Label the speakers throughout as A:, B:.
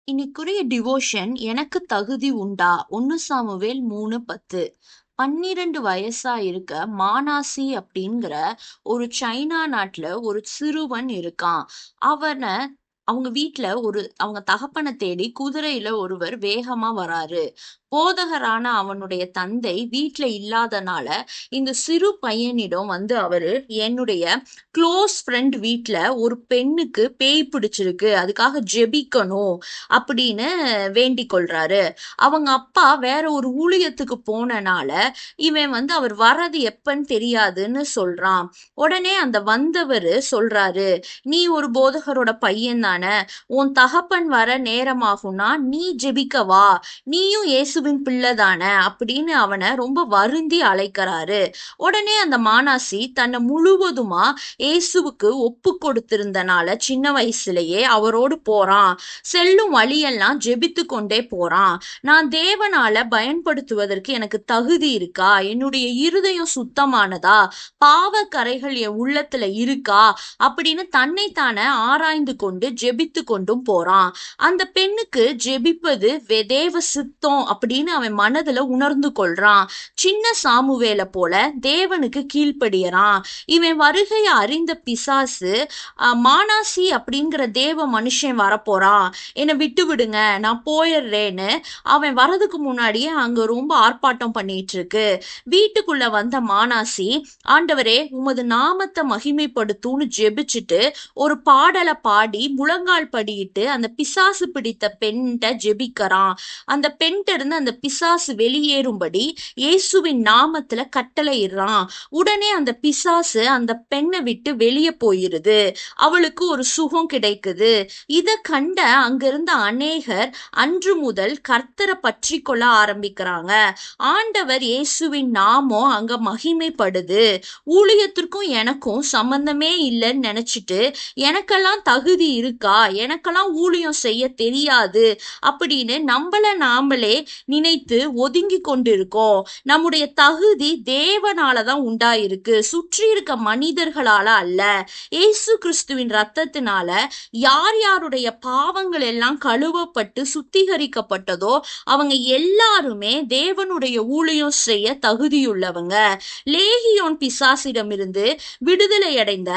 A: இன்னைக்குரிய devotion எனக்கு தகுதி உண்டா? 1 சாமுவேல் 3:10. 12 வயசா இருக்க மானாசி அப்படிங்கிற ஒரு சைனா நாட்டுல ஒரு சிறுவன் இருக்கான். அவன அவங்க வீட்ல அவங்க தகப்பனை தேடி குதிரையில ஒருவர் வேகமா வராரு. போதகரான அவனுடைய தந்தை வீட்ல இல்லாதனால இந்த சிறு பையனிடம் அவரு, என்னுடைய க்ளோஸ் ஃப்ரெண்ட் வீட்ல ஒரு பெண்ணுக்கு பேய் பிடிச்சிருக்கு, அதுக்காக ஜெபிக்கணும் அப்படின்னு வேண்டிக் கொள்றாரு. அவங்க அப்பா வேற ஒரு ஊழியத்துக்கு போனனால இவன் அவர் வர்றது எப்பன்னு தெரியாதுன்னு சொல்றான். உடனே அந்த வந்தவரு சொல்றாரு, நீ ஒரு போதகரோட பையன் தானே, உன் தகப்பன் வர நேரமாகும்னா நீ ஜெபிக்க வா, நீயும் இயேசுவின் பிள்ளை தானே அப்படின்னு அவனை ரொம்ப வருந்தி அழைக்கிறாரு. உடனே அந்த மானாசி தன்னை முழுவதுமா இயேசுவுக்கு ஒப்பு கொடுத்திருந்தனால சின்ன வயசுலயே அவரோடு போறான். செல்லும் வழியெல்லாம் ஜெபித்து கொண்டே போறான். நான் தேவனால பயன்படுத்துவதற்கு எனக்கு தகுதி இருக்கா? என்னுடைய இருதயம் சுத்தமானதா? பாவ கரைகள் என் உள்ளத்துல இருக்கா? அப்படின்னு தன்னைத்தானே ஆராய்ந்து கொண்டு ஜெபித்து கொண்டும் போறான். அந்த பெண்ணுக்கு ஜெபிப்பது தேவ சித்தம் அப்படின்னு அவன் மனதுல உணர்ந்து கொள்றான். சின்ன சாமுவேல போல தேவனுக்கு கீழ்ப்படியறான். இவன் வருகையை அறிந்த பிசாசு, மானாசி அப்படிங்கிற தேவ மனுஷன் வரப்போறான், என்னை விட்டு விடுங்க, நான் போயிடுறேன்னு அவன் வரதுக்கு முன்னாடியே அங்க ரொம்ப ஆர்ப்பாட்டம் பண்ணிட்டு இருக்கு. வீட்டுக்குள்ள வந்த மானாசி, ஆண்டவரே உமது நாமத்தை மகிமைப்படுத்தும்னு ஜெபிச்சுட்டு ஒரு பாடலை பாடி முழங்கால் படியிட்டு அந்த பிசாசு பிடித்த பெண்கிட்ட ஜெபிக்கிறான். அந்த பெண்கிட்ட இருந்து அந்த பிசாசு வெளியேறும்படி இயேசுவின் நாமத்துல கட்டளையிடுறான். உடனே அந்த பிசாசு அந்த பெண்ணை விட்டு வெளியே போயிருது. அவளுக்கு ஒரு சுகம் கிடைக்குது. இத கண்ட அங்கிருந்த அநேகர் அன்று முதல் கர்த்தரை பற்றி கொள்ள ஆரம்பிக்கிறாங்க. ஆண்டவர் இயேசுவின் நாமம் அங்க மகிமைப்படுது. ஊழியத்திற்கும் எனக்கும் சம்பந்தமே இல்லைன்னு நினைச்சிட்டு, எனக்கெல்லாம் தகுதி இருக்கா, எனக்கெல்லாம் ஊழியம் செய்ய தெரியாது அப்படின்னு நம்மள நாமளே நினைத்து ஒதுங்கி கொண்டிருக்கோம். நம்முடைய தகுதி தேவனாலதான் உண்டாயிருக்கு, சுற்றி இருக்க மனிதர்களால அல்ல. இயேசு கிறிஸ்துவின் ரத்தத்தினால யார் யாருடைய பாவங்கள் எல்லாம் கழுவப்பட்டு சுத்திகரிக்கப்பட்டதோ அவங்க எல்லாருமே தேவனுடைய ஊழியம் செய்ய தகுதியுள்ளவங்க. லேகியோன் பிசாசிடமிருந்து விடுதலை அடைந்த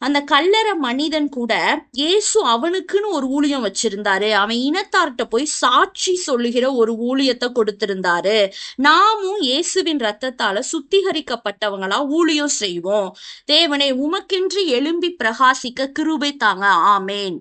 A: அந்த கல்லற மனிதன் கூட இயேசு அவனுக்குன்னு ஒரு ஊழியம் வச்சிருந்தாரு. அவன் இனத்தார்கிட்ட போய் சாட்சி சொல்லுகிற ஒரு ஊழியத்தை கொடுத்திருந்தாரு. நாமும் இயேசுவின் ரத்தத்தால சுத்திகரிக்கப்பட்டவங்களா ஊழியம் செய்வோம். தேவனே உமக்கென்று எழும்பி பிரகாசிக்க கிருபை தாங்க. ஆமேன்.